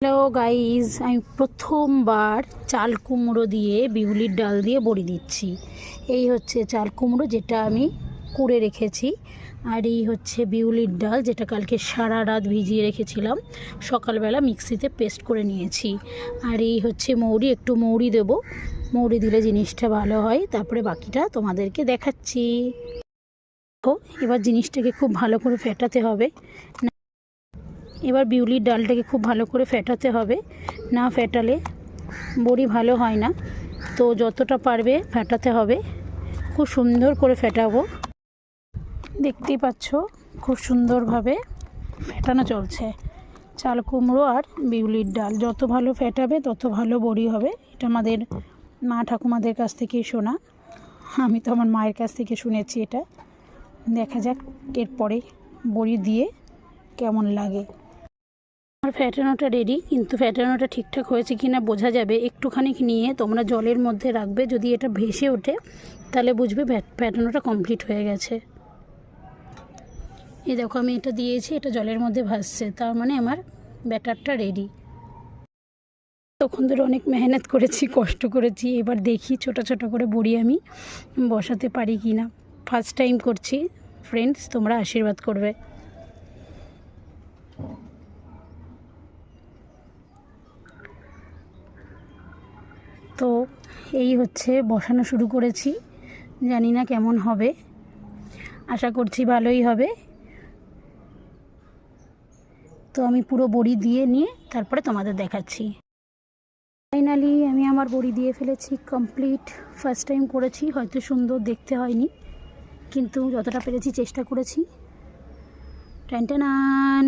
Hello guys, আমি প্রথমবার চাল কুমড়ো দিয়ে বিউলির ডাল দিয়ে বড়ি দিচ্ছি। এই হচ্ছে চাল কুমড়ো যেটা আমি কুড়ে রেখেছি, আর এই হচ্ছে বিউলির ডাল যেটা কালকে সারা রাত ভিজিয়ে রেখেছিলাম, সকালবেলা মিক্সিতে পেস্ট করে নিয়েছি। আর এই হচ্ছে মৌরি, একটু মৌরি দেব, মৌরি দিলে জিনিসটা ভালো হয়। তারপরে বাকিটা তোমাদেরকে দেখাচ্ছি। তো এবার জিনিসটাকে খুব ভালো করে ফেটাতে হবে। এবার বিউলির ডালটাকে খুব ভালো করে ফেটাতে হবে, না ফেটালে বড়ি ভালো হয় না। তো যতটা পারবে ফেটাতে হবে, খুব সুন্দর করে ফেটাবো। দেখতেই পাচ্ছ খুব সুন্দরভাবে ফেটানো চলছে চাল কুমড়ো আর বিউলির ডাল। যত ভালো ফেটাবে তত ভালো বড়ি হবে। এটা আমাদের মা ঠাকুমাদের কাছ থেকে শোনা, আমি তো আমার মায়ের কাছ থেকে শুনেছি এটা। দেখা যাক এরপরে বড়ি দিয়ে কেমন লাগে। আমার ফ্যাটানোটা রেডি, কিন্তু ফ্যাটানোটা ঠিকঠাক হয়েছে কি না বোঝা যাবে একটুখানি নিয়ে তোমরা জলের মধ্যে রাখবে। যদি এটা ভেসে ওঠে তাহলে বুঝবে ফ্যাটানোটা কমপ্লিট হয়ে গেছে। এই দেখো আমি এটা দিয়েছি, এটা জলের মধ্যে ভাসছে, তার মানে আমার ব্যাটারটা রেডি। তখন ধরে অনেক মেহনত করেছি, কষ্ট করেছি। এবার দেখি ছোট ছোট করে বড়ি আমি বসাতে পারি কি না। ফার্স্ট টাইম করছি ফ্রেন্ডস, তোমরা আশীর্বাদ করবে। তো এই হচ্ছে বসানো শুরু করেছি, জানি না কেমন হবে, আশা করছি ভালোই হবে। তো আমি পুরো বড়ি দিয়ে নিয়ে তারপরে তোমাদের দেখাচ্ছি। ফাইনালি আমি আমার বড়ি দিয়ে ফেলেছি, কমপ্লিট। ফার্স্ট টাইম করেছি, হয়তো সুন্দর দেখতে হয়নি, কিন্তু যতটা পেরেছি চেষ্টা করেছি। টান টান।